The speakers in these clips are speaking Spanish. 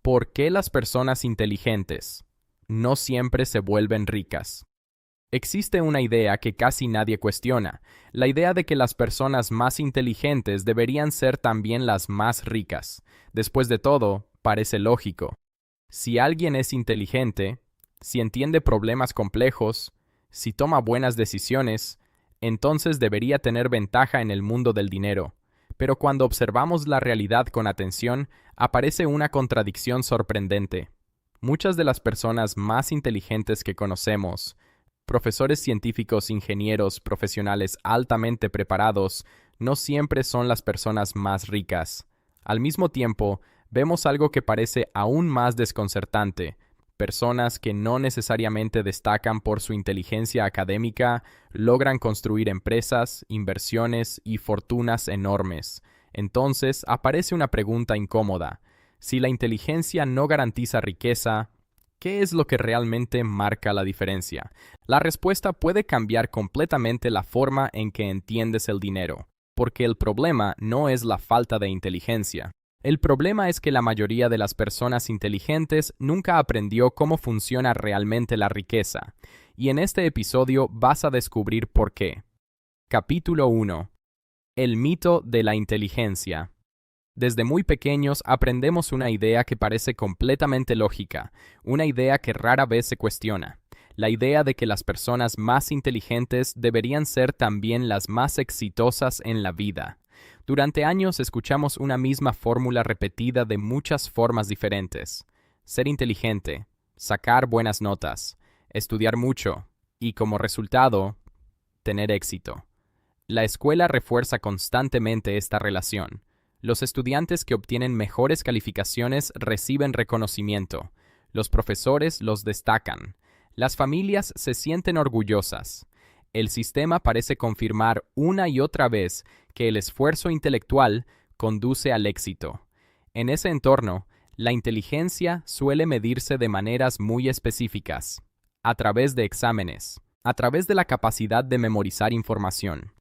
¿Por qué las personas inteligentes no siempre se vuelven ricas? Existe una idea que casi nadie cuestiona, la idea de que las personas más inteligentes deberían ser también las más ricas. Después de todo, parece lógico. Si alguien es inteligente, si entiende problemas complejos, si toma buenas decisiones, entonces debería tener ventaja en el mundo del dinero. Pero cuando observamos la realidad con atención, aparece una contradicción sorprendente. Muchas de las personas más inteligentes que conocemos, profesores científicos, ingenieros, profesionales altamente preparados, no siempre son las personas más ricas. Al mismo tiempo, vemos algo que parece aún más desconcertante. Personas que no necesariamente destacan por su inteligencia académica logran construir empresas, inversiones y fortunas enormes. Entonces aparece una pregunta incómoda. Si la inteligencia no garantiza riqueza, ¿qué es lo que realmente marca la diferencia? La respuesta puede cambiar completamente la forma en que entiendes el dinero, porque el problema no es la falta de inteligencia. El problema es que la mayoría de las personas inteligentes nunca aprendió cómo funciona realmente la riqueza, y en este episodio vas a descubrir por qué. Capítulo 1. El mito de la inteligencia. Desde muy pequeños aprendemos una idea que parece completamente lógica, una idea que rara vez se cuestiona, la idea de que las personas más inteligentes deberían ser también las más exitosas en la vida. Durante años escuchamos una misma fórmula repetida de muchas formas diferentes. Ser inteligente, sacar buenas notas, estudiar mucho y, como resultado, tener éxito. La escuela refuerza constantemente esta relación. Los estudiantes que obtienen mejores calificaciones reciben reconocimiento. Los profesores los destacan. Las familias se sienten orgullosas. El sistema parece confirmar una y otra vez que el esfuerzo intelectual conduce al éxito. En ese entorno, la inteligencia suele medirse de maneras muy específicas, a través de exámenes, a través de la capacidad de memorizar información,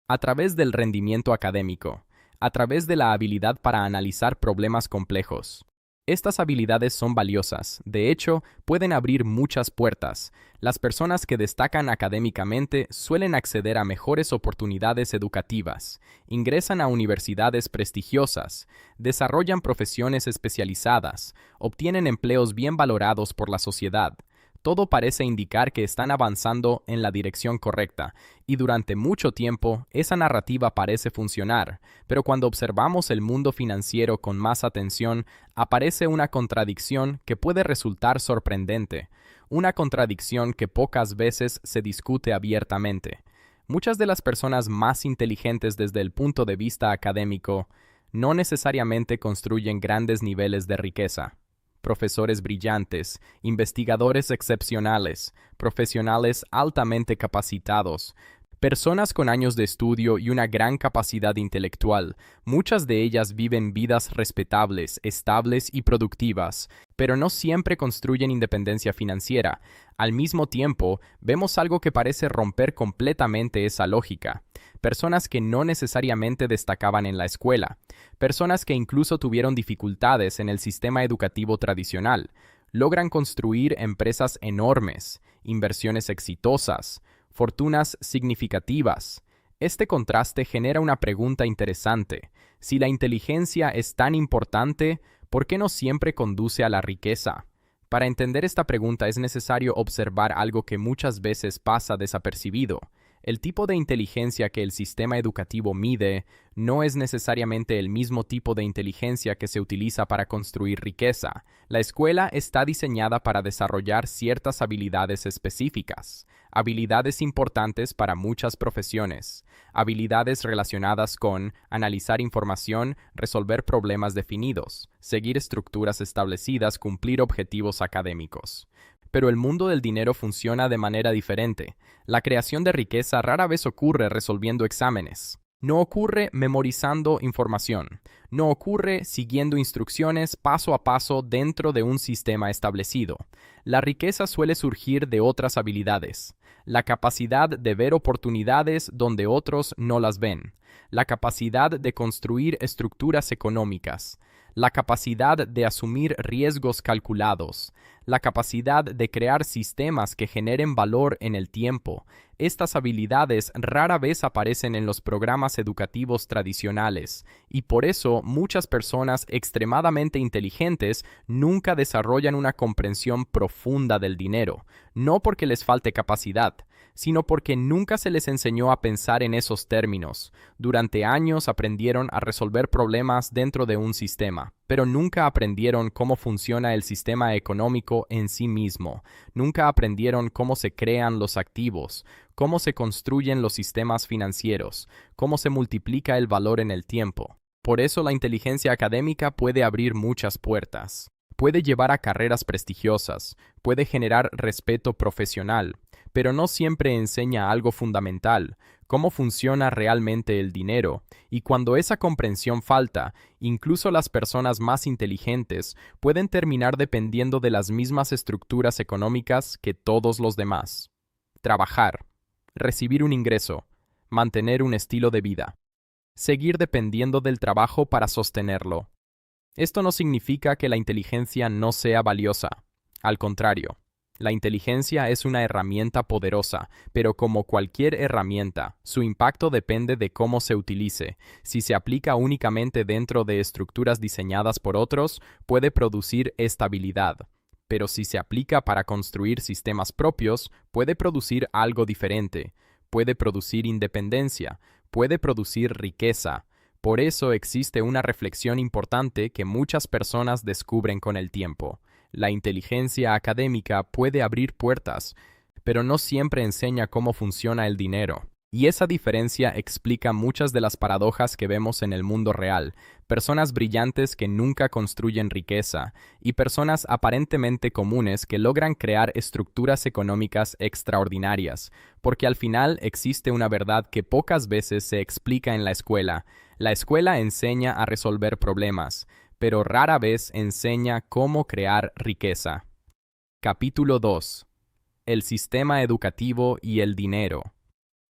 a través del rendimiento académico, a través de la habilidad para analizar problemas complejos. Estas habilidades son valiosas, de hecho, pueden abrir muchas puertas. Las personas que destacan académicamente suelen acceder a mejores oportunidades educativas, ingresan a universidades prestigiosas, desarrollan profesiones especializadas, obtienen empleos bien valorados por la sociedad. Todo parece indicar que están avanzando en la dirección correcta, y durante mucho tiempo esa narrativa parece funcionar, pero cuando observamos el mundo financiero con más atención, aparece una contradicción que puede resultar sorprendente, una contradicción que pocas veces se discute abiertamente. Muchas de las personas más inteligentes desde el punto de vista académico no necesariamente construyen grandes niveles de riqueza. Profesores brillantes, investigadores excepcionales, profesionales altamente capacitados, personas con años de estudio y una gran capacidad intelectual. Muchas de ellas viven vidas respetables, estables y productivas, pero no siempre construyen independencia financiera. Al mismo tiempo, vemos algo que parece romper completamente esa lógica. Personas que no necesariamente destacaban en la escuela, personas que incluso tuvieron dificultades en el sistema educativo tradicional, logran construir empresas enormes, inversiones exitosas, fortunas significativas. Este contraste genera una pregunta interesante. Si la inteligencia es tan importante, ¿por qué no siempre conduce a la riqueza? Para entender esta pregunta es necesario observar algo que muchas veces pasa desapercibido. El tipo de inteligencia que el sistema educativo mide no es necesariamente el mismo tipo de inteligencia que se utiliza para construir riqueza. La escuela está diseñada para desarrollar ciertas habilidades específicas, habilidades importantes para muchas profesiones, habilidades relacionadas con analizar información, resolver problemas definidos, seguir estructuras establecidas, cumplir objetivos académicos. Pero el mundo del dinero funciona de manera diferente. La creación de riqueza rara vez ocurre resolviendo exámenes. No ocurre memorizando información. No ocurre siguiendo instrucciones paso a paso dentro de un sistema establecido. La riqueza suele surgir de otras habilidades. La capacidad de ver oportunidades donde otros no las ven. La capacidad de construir estructuras económicas. la capacidad de asumir riesgos calculados, la capacidad de crear sistemas que generen valor en el tiempo. Estas habilidades rara vez aparecen en los programas educativos tradicionales, y por eso muchas personas extremadamente inteligentes nunca desarrollan una comprensión profunda del dinero, no porque les falte capacidad, sino porque nunca se les enseñó a pensar en esos términos. Durante años aprendieron a resolver problemas dentro de un sistema, pero nunca aprendieron cómo funciona el sistema económico en sí mismo. Nunca aprendieron cómo se crean los activos, cómo se construyen los sistemas financieros, cómo se multiplica el valor en el tiempo. Por eso la inteligencia académica puede abrir muchas puertas. Puede llevar a carreras prestigiosas, puede generar respeto profesional, pero no siempre enseña algo fundamental, cómo funciona realmente el dinero, y cuando esa comprensión falta, incluso las personas más inteligentes pueden terminar dependiendo de las mismas estructuras económicas que todos los demás. Trabajar, recibir un ingreso, mantener un estilo de vida, seguir dependiendo del trabajo para sostenerlo. Esto no significa que la inteligencia no sea valiosa. Al contrario, la inteligencia es una herramienta poderosa, pero como cualquier herramienta, su impacto depende de cómo se utilice. Si se aplica únicamente dentro de estructuras diseñadas por otros, puede producir estabilidad. Pero si se aplica para construir sistemas propios, puede producir algo diferente. Puede producir independencia, puede producir riqueza. Por eso existe una reflexión importante que muchas personas descubren con el tiempo. La inteligencia académica puede abrir puertas, pero no siempre enseña cómo funciona el dinero. Y esa diferencia explica muchas de las paradojas que vemos en el mundo real. Personas brillantes que nunca construyen riqueza y personas aparentemente comunes que logran crear estructuras económicas extraordinarias, porque al final existe una verdad que pocas veces se explica en la escuela. La escuela enseña a resolver problemas, pero rara vez enseña cómo crear riqueza. Capítulo 2. El sistema educativo y el dinero.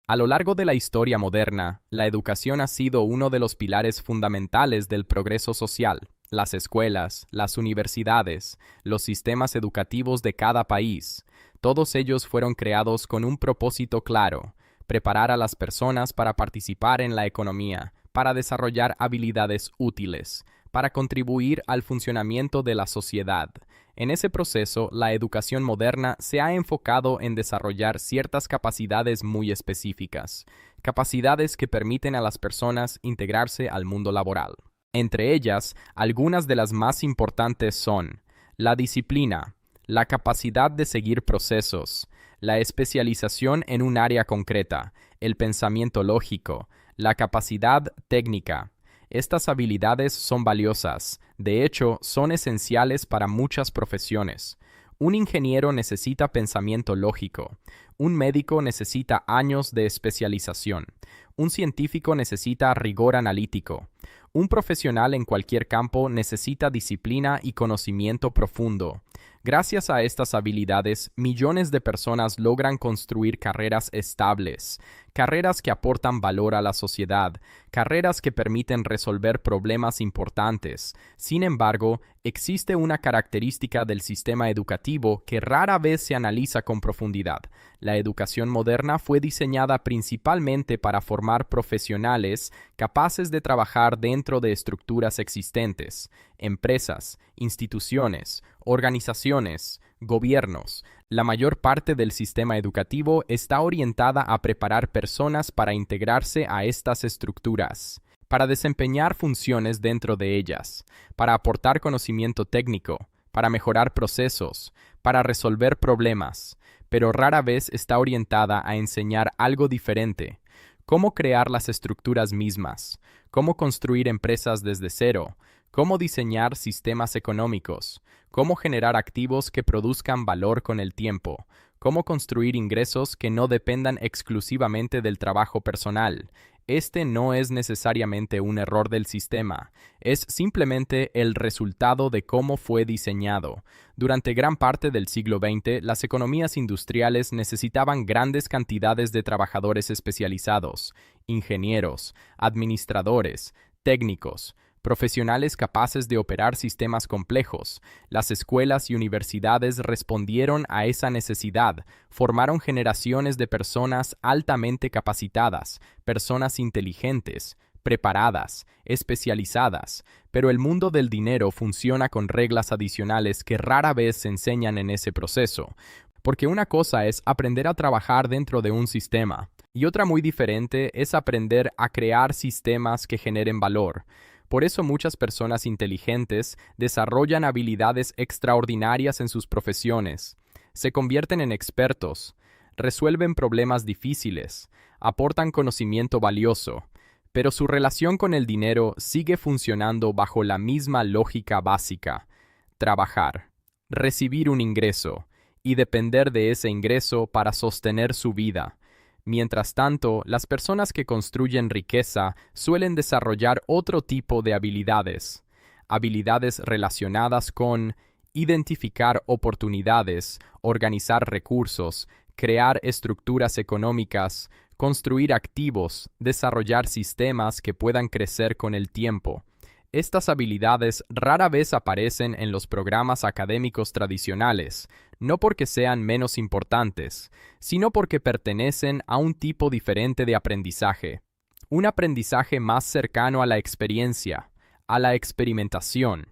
A lo largo de la historia moderna, la educación ha sido uno de los pilares fundamentales del progreso social. Las escuelas, las universidades, los sistemas educativos de cada país, todos ellos fueron creados con un propósito claro: preparar a las personas para participar en la economía, para desarrollar habilidades útiles, para contribuir al funcionamiento de la sociedad. En ese proceso, la educación moderna se ha enfocado en desarrollar ciertas capacidades muy específicas, capacidades que permiten a las personas integrarse al mundo laboral. Entre ellas, algunas de las más importantes son la disciplina, la capacidad de seguir procesos, la especialización en un área concreta, el pensamiento lógico, la capacidad técnica. Estas habilidades son valiosas, de hecho, son esenciales para muchas profesiones. Un ingeniero necesita pensamiento lógico, un médico necesita años de especialización, un científico necesita rigor analítico, un profesional en cualquier campo necesita disciplina y conocimiento profundo. Gracias a estas habilidades, millones de personas logran construir carreras estables, carreras que aportan valor a la sociedad, carreras que permiten resolver problemas importantes. Sin embargo, existe una característica del sistema educativo que rara vez se analiza con profundidad. La educación moderna fue diseñada principalmente para formar profesionales capaces de trabajar dentro de estructuras existentes, empresas, instituciones, organizaciones, gobiernos. La mayor parte del sistema educativo está orientada a preparar personas para integrarse a estas estructuras, para desempeñar funciones dentro de ellas, para aportar conocimiento técnico, para mejorar procesos, para resolver problemas, pero rara vez está orientada a enseñar algo diferente: cómo crear las estructuras mismas, cómo construir empresas desde cero, cómo diseñar sistemas económicos, cómo generar activos que produzcan valor con el tiempo, cómo construir ingresos que no dependan exclusivamente del trabajo personal. Este no es necesariamente un error del sistema, es simplemente el resultado de cómo fue diseñado. Durante gran parte del siglo XX, las economías industriales necesitaban grandes cantidades de trabajadores especializados, ingenieros, administradores, técnicos. profesionales capaces de operar sistemas complejos. Las escuelas y universidades respondieron a esa necesidad, formaron generaciones de personas altamente capacitadas, personas inteligentes, preparadas, especializadas, pero el mundo del dinero funciona con reglas adicionales que rara vez se enseñan en ese proceso, porque una cosa es aprender a trabajar dentro de un sistema, y otra muy diferente es aprender a crear sistemas que generen valor. Por eso muchas personas inteligentes desarrollan habilidades extraordinarias en sus profesiones, se convierten en expertos, resuelven problemas difíciles, aportan conocimiento valioso, pero su relación con el dinero sigue funcionando bajo la misma lógica básica: trabajar, recibir un ingreso y depender de ese ingreso para sostener su vida. Mientras tanto, las personas que construyen riqueza suelen desarrollar otro tipo de habilidades relacionadas con identificar oportunidades, organizar recursos, crear estructuras económicas, construir activos, desarrollar sistemas que puedan crecer con el tiempo. Estas habilidades rara vez aparecen en los programas académicos tradicionales, no porque sean menos importantes, sino porque pertenecen a un tipo diferente de aprendizaje. Un aprendizaje más cercano a la experiencia, a la experimentación,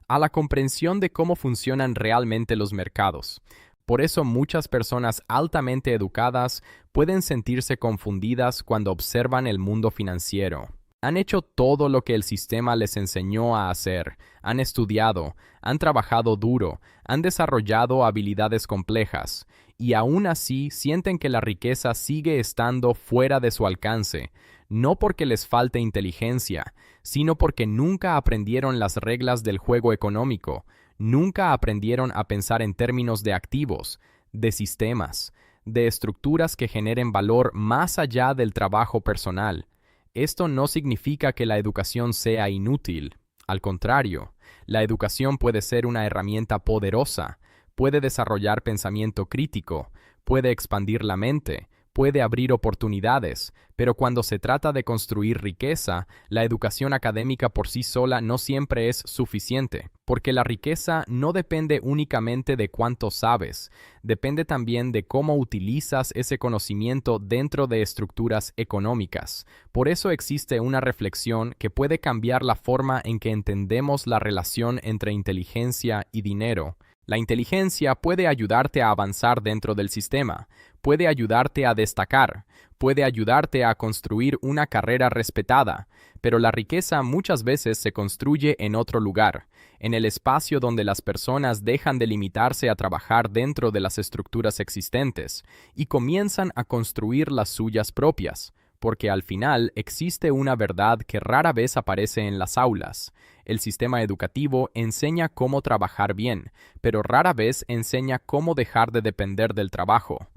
a la comprensión de cómo funcionan realmente los mercados. Por eso muchas personas altamente educadas pueden sentirse confundidas cuando observan el mundo financiero. Han hecho todo lo que el sistema les enseñó a hacer, han estudiado, han trabajado duro, han desarrollado habilidades complejas, y aún así sienten que la riqueza sigue estando fuera de su alcance, no porque les falte inteligencia, sino porque nunca aprendieron las reglas del juego económico, nunca aprendieron a pensar en términos de activos, de sistemas, de estructuras que generen valor más allá del trabajo personal. Esto no significa que la educación sea inútil. Al contrario, la educación puede ser una herramienta poderosa, puede desarrollar pensamiento crítico, puede expandir la mente, puede abrir oportunidades, pero cuando se trata de construir riqueza, la educación académica por sí sola no siempre es suficiente, porque la riqueza no depende únicamente de cuánto sabes, depende también de cómo utilizas ese conocimiento dentro de estructuras económicas. Por eso existe una reflexión que puede cambiar la forma en que entendemos la relación entre inteligencia y dinero. La inteligencia puede ayudarte a avanzar dentro del sistema, puede ayudarte a destacar, puede ayudarte a construir una carrera respetada, pero la riqueza muchas veces se construye en otro lugar, en el espacio donde las personas dejan de limitarse a trabajar dentro de las estructuras existentes y comienzan a construir las suyas propias. Porque al final existe una verdad que rara vez aparece en las aulas. El sistema educativo enseña cómo trabajar bien, pero rara vez enseña cómo dejar de depender del trabajo.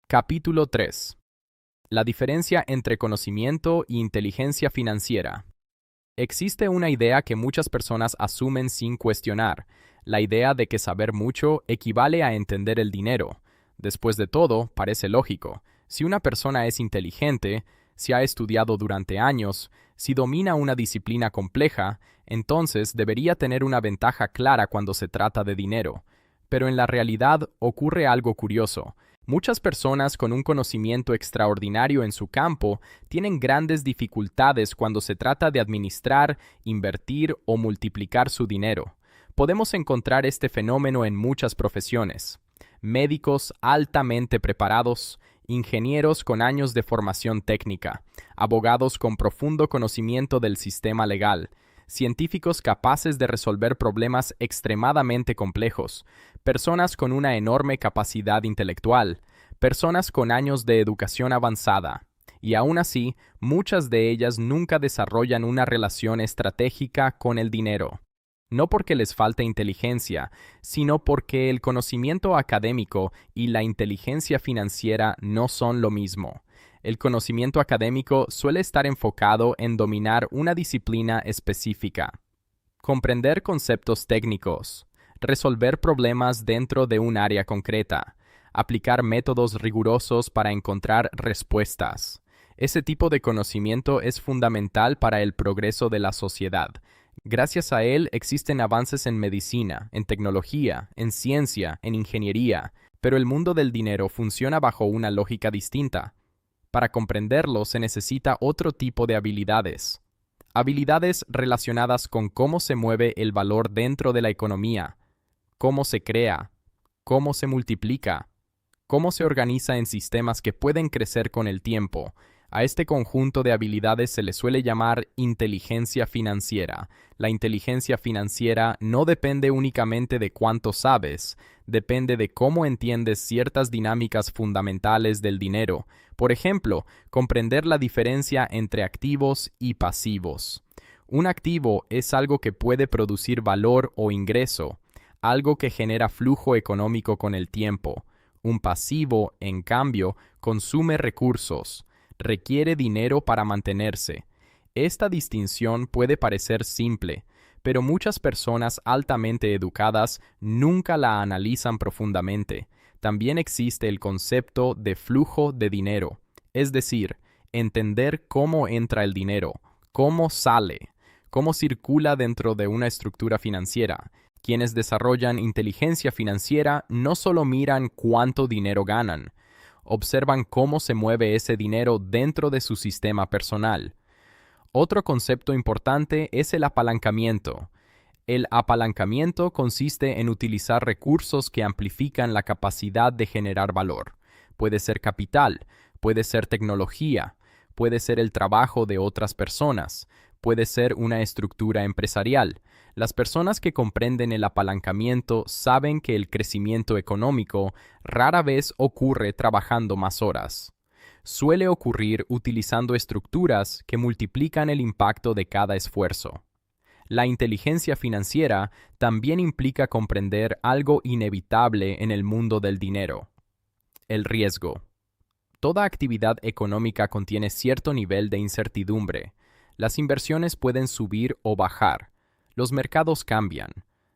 Capítulo 3. La diferencia entre conocimiento e inteligencia financiera. Existe una idea que muchas personas asumen sin cuestionar, la idea de que saber mucho equivale a entender el dinero. Después de todo, parece lógico. Si una persona es inteligente, si ha estudiado durante años, si domina una disciplina compleja, entonces debería tener una ventaja clara cuando se trata de dinero. Pero en la realidad ocurre algo curioso. Muchas personas con un conocimiento extraordinario en su campo tienen grandes dificultades cuando se trata de administrar, invertir o multiplicar su dinero. Podemos encontrar este fenómeno en muchas profesiones. Médicos altamente preparados, ingenieros con años de formación técnica, abogados con profundo conocimiento del sistema legal, científicos capaces de resolver problemas extremadamente complejos, personas con una enorme capacidad intelectual, personas con años de educación avanzada. Y aún así, muchas de ellas nunca desarrollan una relación estratégica con el dinero. No porque les falte inteligencia, sino porque el conocimiento académico y la inteligencia financiera no son lo mismo. El conocimiento académico suele estar enfocado en dominar una disciplina específica, comprender conceptos técnicos, resolver problemas dentro de un área concreta, aplicar métodos rigurosos para encontrar respuestas. Ese tipo de conocimiento es fundamental para el progreso de la sociedad. Gracias a él existen avances en medicina, en tecnología, en ciencia, en ingeniería, pero el mundo del dinero funciona bajo una lógica distinta. Para comprenderlo se necesita otro tipo de habilidades. Habilidades relacionadas con cómo se mueve el valor dentro de la economía, cómo se crea, cómo se multiplica, cómo se organiza en sistemas que pueden crecer con el tiempo. A este conjunto de habilidades se le suele llamar inteligencia financiera. La inteligencia financiera no depende únicamente de cuánto sabes, depende de cómo entiendes ciertas dinámicas fundamentales del dinero. Por ejemplo, comprender la diferencia entre activos y pasivos. Un activo es algo que puede producir valor o ingreso, algo que genera flujo económico con el tiempo. Un pasivo, en cambio, consume recursos, requiere dinero para mantenerse. Esta distinción puede parecer simple, pero muchas personas altamente educadas nunca la analizan profundamente. También existe el concepto de flujo de dinero, es decir, entender cómo entra el dinero, cómo sale, cómo circula dentro de una estructura financiera. Quienes desarrollan inteligencia financiera no solo miran cuánto dinero ganan, observan cómo se mueve ese dinero dentro de su sistema personal. Otro concepto importante es el apalancamiento. El apalancamiento consiste en utilizar recursos que amplifican la capacidad de generar valor. Puede ser capital, puede ser tecnología, puede ser el trabajo de otras personas, puede ser una estructura empresarial. Las personas que comprenden el apalancamiento saben que el crecimiento económico rara vez ocurre trabajando más horas. Suele ocurrir utilizando estructuras que multiplican el impacto de cada esfuerzo. La inteligencia financiera también implica comprender algo inevitable en el mundo del dinero: el riesgo. Toda actividad económica contiene cierto nivel de incertidumbre. Las inversiones pueden subir o bajar. Los mercados cambian.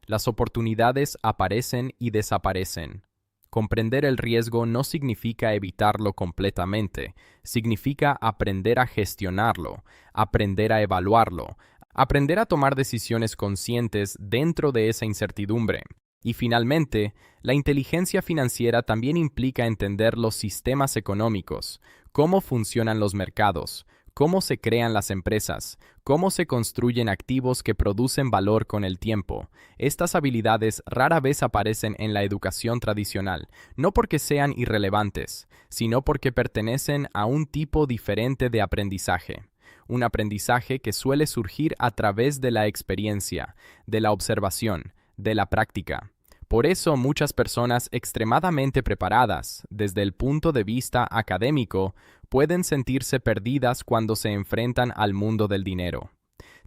Las oportunidades aparecen y desaparecen. Comprender el riesgo no significa evitarlo completamente. Significa aprender a gestionarlo, aprender a evaluarlo, aprender a tomar decisiones conscientes dentro de esa incertidumbre. Y finalmente, la inteligencia financiera también implica entender los sistemas económicos, cómo funcionan los mercados, cómo se crean las empresas, cómo se construyen activos que producen valor con el tiempo. Estas habilidades rara vez aparecen en la educación tradicional, no porque sean irrelevantes, sino porque pertenecen a un tipo diferente de aprendizaje. Un aprendizaje que suele surgir a través de la experiencia, de la observación, de la práctica. Por eso muchas personas extremadamente preparadas, desde el punto de vista académico, pueden sentirse perdidas cuando se enfrentan al mundo del dinero.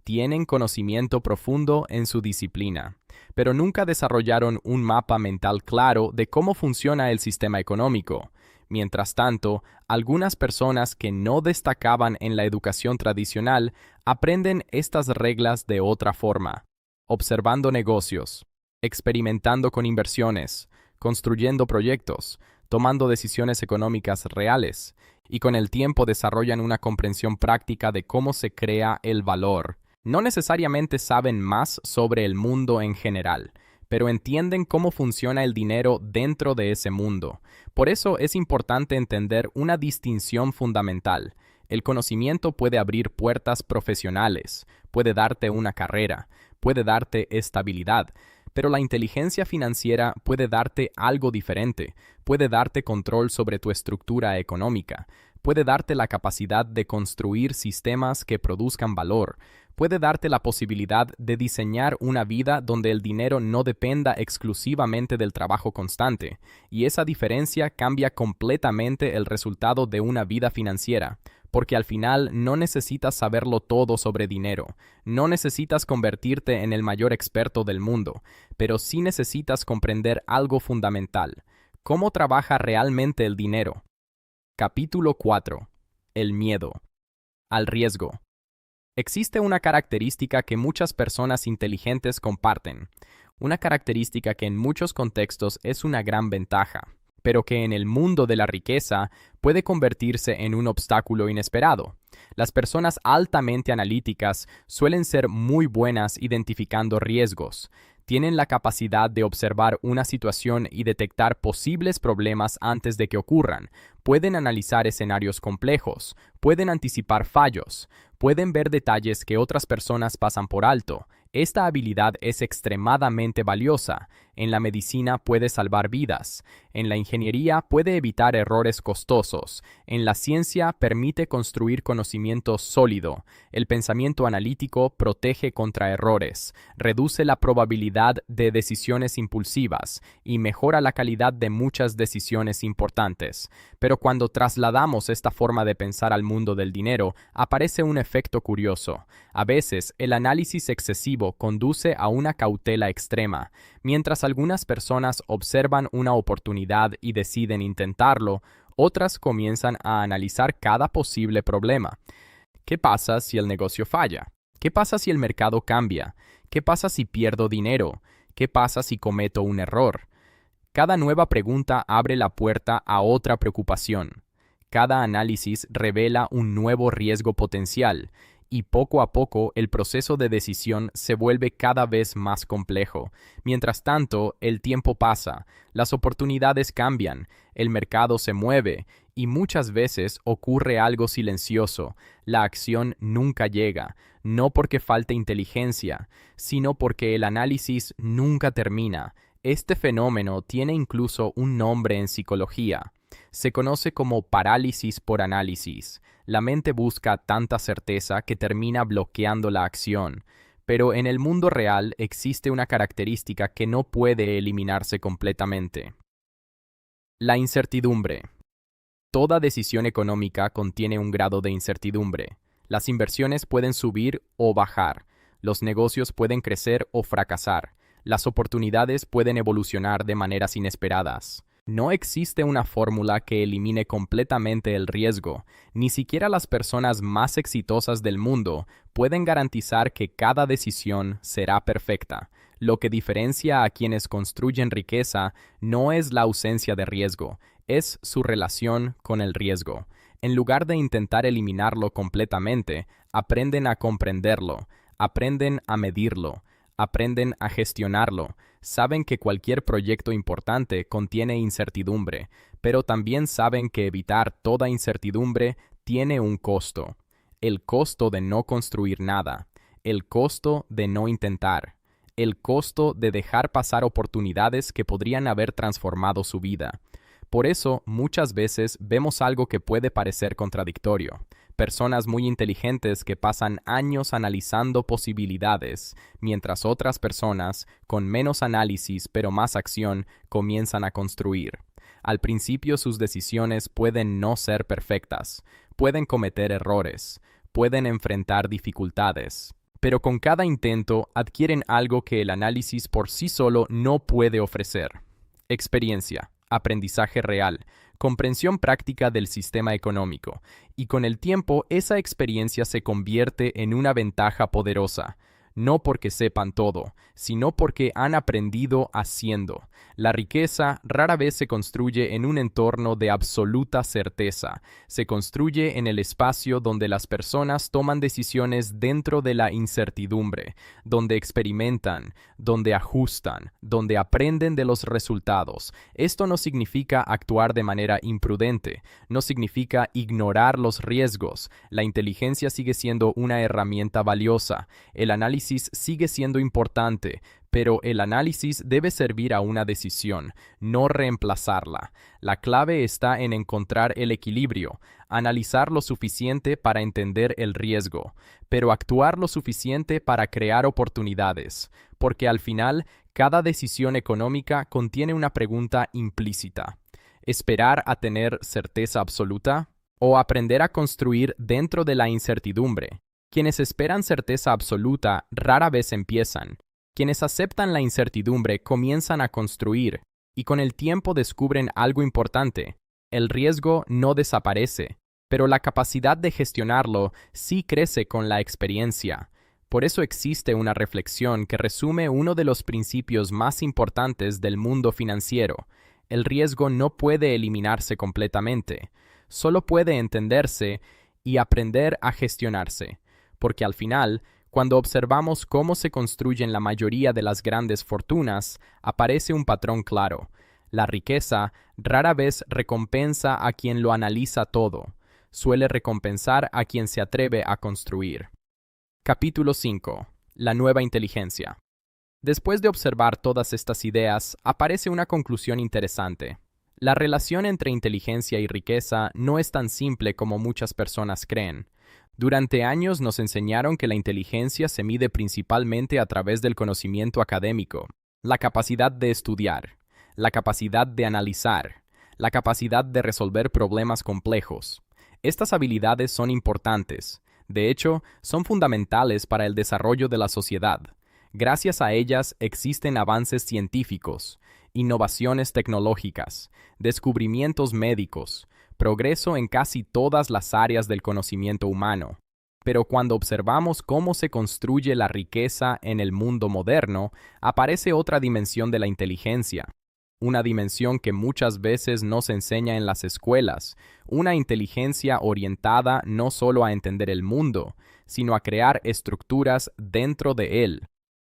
Tienen conocimiento profundo en su disciplina, pero nunca desarrollaron un mapa mental claro de cómo funciona el sistema económico. Mientras tanto, algunas personas que no destacaban en la educación tradicional aprenden estas reglas de otra forma, observando negocios, experimentando con inversiones, construyendo proyectos, tomando decisiones económicas reales, y con el tiempo desarrollan una comprensión práctica de cómo se crea el valor. No necesariamente saben más sobre el mundo en general, pero entienden cómo funciona el dinero dentro de ese mundo. Por eso es importante entender una distinción fundamental. El conocimiento puede abrir puertas profesionales, puede darte una carrera, puede darte estabilidad, pero la inteligencia financiera puede darte algo diferente, puede darte control sobre tu estructura económica, puede darte la capacidad de construir sistemas que produzcan valor, puede darte la posibilidad de diseñar una vida donde el dinero no dependa exclusivamente del trabajo constante, y esa diferencia cambia completamente el resultado de una vida financiera. Porque al final no necesitas saberlo todo sobre dinero, no necesitas convertirte en el mayor experto del mundo, pero sí necesitas comprender algo fundamental: cómo trabaja realmente el dinero. Capítulo 4. El miedo al riesgo. Existe una característica que muchas personas inteligentes comparten, una característica que en muchos contextos es una gran ventaja, pero que en el mundo de la riqueza puede convertirse en un obstáculo inesperado. Las personas altamente analíticas suelen ser muy buenas identificando riesgos. Tienen la capacidad de observar una situación y detectar posibles problemas antes de que ocurran. Pueden analizar escenarios complejos, pueden anticipar fallos, pueden ver detalles que otras personas pasan por alto. Esta habilidad es extremadamente valiosa. En la medicina puede salvar vidas. En la ingeniería puede evitar errores costosos. En la ciencia permite construir conocimiento sólido. El pensamiento analítico protege contra errores, reduce la probabilidad de decisiones impulsivas y mejora la calidad de muchas decisiones importantes. Pero cuando trasladamos esta forma de pensar al mundo del dinero, aparece un efecto curioso. A veces, el análisis excesivo conduce a una cautela extrema. Mientras algunas personas observan una oportunidad y deciden intentarlo, otras comienzan a analizar cada posible problema. ¿Qué pasa si el negocio falla? ¿Qué pasa si el mercado cambia? ¿Qué pasa si pierdo dinero? ¿Qué pasa si cometo un error? Cada nueva pregunta abre la puerta a otra preocupación. Cada análisis revela un nuevo riesgo potencial, y poco a poco el proceso de decisión se vuelve cada vez más complejo. Mientras tanto, el tiempo pasa, las oportunidades cambian, el mercado se mueve, y muchas veces ocurre algo silencioso. La acción nunca llega, no porque falte inteligencia, sino porque el análisis nunca termina. Este fenómeno tiene incluso un nombre en psicología. Se conoce como parálisis por análisis. La mente busca tanta certeza que termina bloqueando la acción. Pero en el mundo real existe una característica que no puede eliminarse completamente. La incertidumbre. Toda decisión económica contiene un grado de incertidumbre. Las inversiones pueden subir o bajar. Los negocios pueden crecer o fracasar. Las oportunidades pueden evolucionar de maneras inesperadas. No existe una fórmula que elimine completamente el riesgo. Ni siquiera las personas más exitosas del mundo pueden garantizar que cada decisión será perfecta. Lo que diferencia a quienes construyen riqueza no es la ausencia de riesgo, es su relación con el riesgo. En lugar de intentar eliminarlo completamente, aprenden a comprenderlo, aprenden a medirlo, aprenden a gestionarlo. Saben que cualquier proyecto importante contiene incertidumbre, pero también saben que evitar toda incertidumbre tiene un costo. El costo de no construir nada, el costo de no intentar, el costo de dejar pasar oportunidades que podrían haber transformado su vida. Por eso, muchas veces vemos algo que puede parecer contradictorio. Personas muy inteligentes que pasan años analizando posibilidades, mientras otras personas, con menos análisis pero más acción, comienzan a construir. Al principio sus decisiones pueden no ser perfectas, pueden cometer errores, pueden enfrentar dificultades, pero con cada intento adquieren algo que el análisis por sí solo no puede ofrecer: experiencia, aprendizaje real, comprensión práctica del sistema económico, y con el tiempo esa experiencia se convierte en una ventaja poderosa, no porque sepan todo, sino porque han aprendido haciendo. La riqueza rara vez se construye en un entorno de absoluta certeza, se construye en el espacio donde las personas toman decisiones dentro de la incertidumbre, donde experimentan, donde ajustan, donde aprenden de los resultados. Esto no significa actuar de manera imprudente, no significa ignorar los riesgos. La inteligencia sigue siendo una herramienta valiosa, el análisis sigue siendo importante, pero el análisis debe servir a una decisión, no reemplazarla. La clave está en encontrar el equilibrio, analizar lo suficiente para entender el riesgo, pero actuar lo suficiente para crear oportunidades, porque al final, cada decisión económica contiene una pregunta implícita. ¿Esperar a tener certeza absoluta? ¿O aprender a construir dentro de la incertidumbre? Quienes esperan certeza absoluta rara vez empiezan. Quienes aceptan la incertidumbre comienzan a construir, y con el tiempo descubren algo importante: el riesgo no desaparece, pero la capacidad de gestionarlo sí crece con la experiencia. Por eso existe una reflexión que resume uno de los principios más importantes del mundo financiero: el riesgo no puede eliminarse completamente, solo puede entenderse y aprender a gestionarse, porque al final, cuando observamos cómo se construyen la mayoría de las grandes fortunas, aparece un patrón claro. La riqueza rara vez recompensa a quien lo analiza todo, suele recompensar a quien se atreve a construir. Capítulo 5. La nueva inteligencia. Después de observar todas estas ideas, aparece una conclusión interesante. La relación entre inteligencia y riqueza no es tan simple como muchas personas creen. Durante años nos enseñaron que la inteligencia se mide principalmente a través del conocimiento académico, la capacidad de estudiar, la capacidad de analizar, la capacidad de resolver problemas complejos. Estas habilidades son importantes. De hecho, son fundamentales para el desarrollo de la sociedad. Gracias a ellas existen avances científicos, innovaciones tecnológicas, descubrimientos médicos, progreso en casi todas las áreas del conocimiento humano. Pero cuando observamos cómo se construye la riqueza en el mundo moderno, aparece otra dimensión de la inteligencia. Una dimensión que muchas veces no se enseña en las escuelas, una inteligencia orientada no solo a entender el mundo, sino a crear estructuras dentro de él.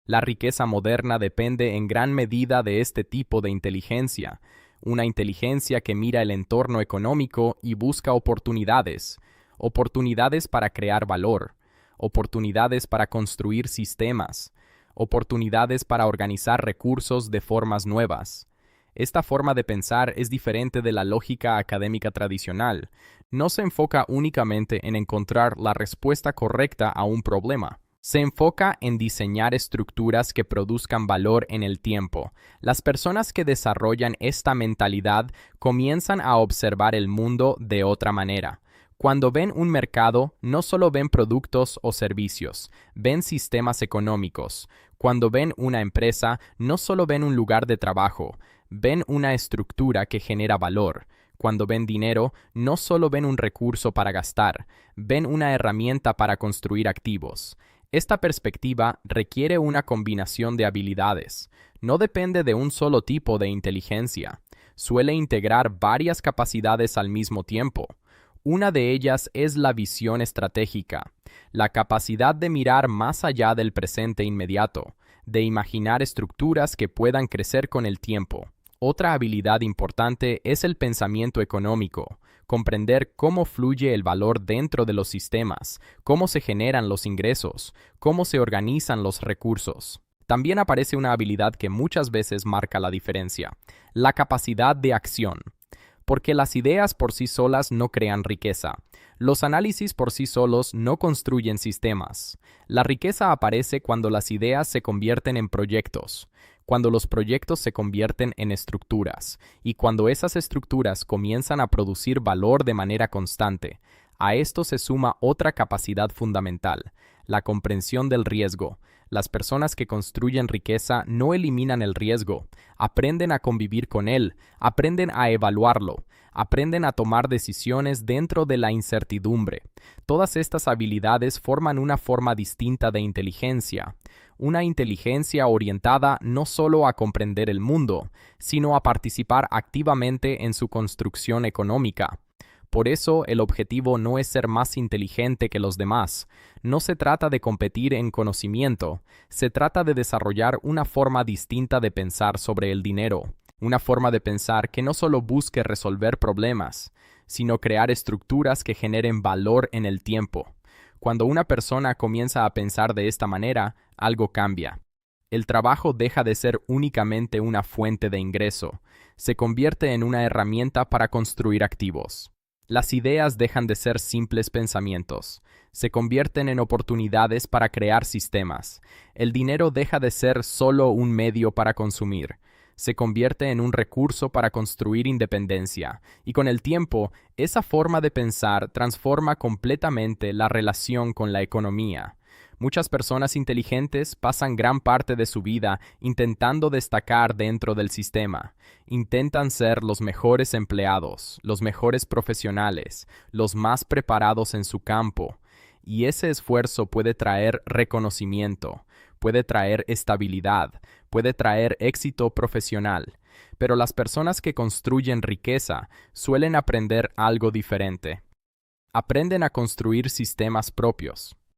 La riqueza moderna depende en gran medida de este tipo de inteligencia, una inteligencia que mira el entorno económico y busca oportunidades para crear valor, oportunidades para construir sistemas, oportunidades para organizar recursos de formas nuevas. Esta forma de pensar es diferente de la lógica académica tradicional. No se enfoca únicamente en encontrar la respuesta correcta a un problema. Se enfoca en diseñar estructuras que produzcan valor en el tiempo. Las personas que desarrollan esta mentalidad comienzan a observar el mundo de otra manera. Cuando ven un mercado, no solo ven productos o servicios, ven sistemas económicos. Cuando ven una empresa, no solo ven un lugar de trabajo, ven una estructura que genera valor. Cuando ven dinero, no solo ven un recurso para gastar, ven una herramienta para construir activos. Esta perspectiva requiere una combinación de habilidades. No depende de un solo tipo de inteligencia. Suele integrar varias capacidades al mismo tiempo. Una de ellas es la visión estratégica, la capacidad de mirar más allá del presente inmediato, de imaginar estructuras que puedan crecer con el tiempo. Otra habilidad importante es el pensamiento económico, comprender cómo fluye el valor dentro de los sistemas, cómo se generan los ingresos, cómo se organizan los recursos. También aparece una habilidad que muchas veces marca la diferencia, la capacidad de acción. Porque las ideas por sí solas no crean riqueza. Los análisis por sí solos no construyen sistemas. La riqueza aparece cuando las ideas se convierten en proyectos, cuando los proyectos se convierten en estructuras, y cuando esas estructuras comienzan a producir valor de manera constante. A esto se suma otra capacidad fundamental, la comprensión del riesgo. Las personas que construyen riqueza no eliminan el riesgo, aprenden a convivir con él, aprenden a evaluarlo, aprenden a tomar decisiones dentro de la incertidumbre. Todas estas habilidades forman una forma distinta de inteligencia, una inteligencia orientada no solo a comprender el mundo, sino a participar activamente en su construcción económica. Por eso, el objetivo no es ser más inteligente que los demás. No se trata de competir en conocimiento, se trata de desarrollar una forma distinta de pensar sobre el dinero, una forma de pensar que no solo busque resolver problemas, sino crear estructuras que generen valor en el tiempo. Cuando una persona comienza a pensar de esta manera, algo cambia. El trabajo deja de ser únicamente una fuente de ingreso, se convierte en una herramienta para construir activos. Las ideas dejan de ser simples pensamientos, se convierten en oportunidades para crear sistemas. El dinero deja de ser solo un medio para consumir, se convierte en un recurso para construir independencia, y con el tiempo, esa forma de pensar transforma completamente la relación con la economía. Muchas personas inteligentes pasan gran parte de su vida intentando destacar dentro del sistema. Intentan ser los mejores empleados, los mejores profesionales, los más preparados en su campo. Y ese esfuerzo puede traer reconocimiento, puede traer estabilidad, puede traer éxito profesional. Pero las personas que construyen riqueza suelen aprender algo diferente. Aprenden a construir sistemas propios.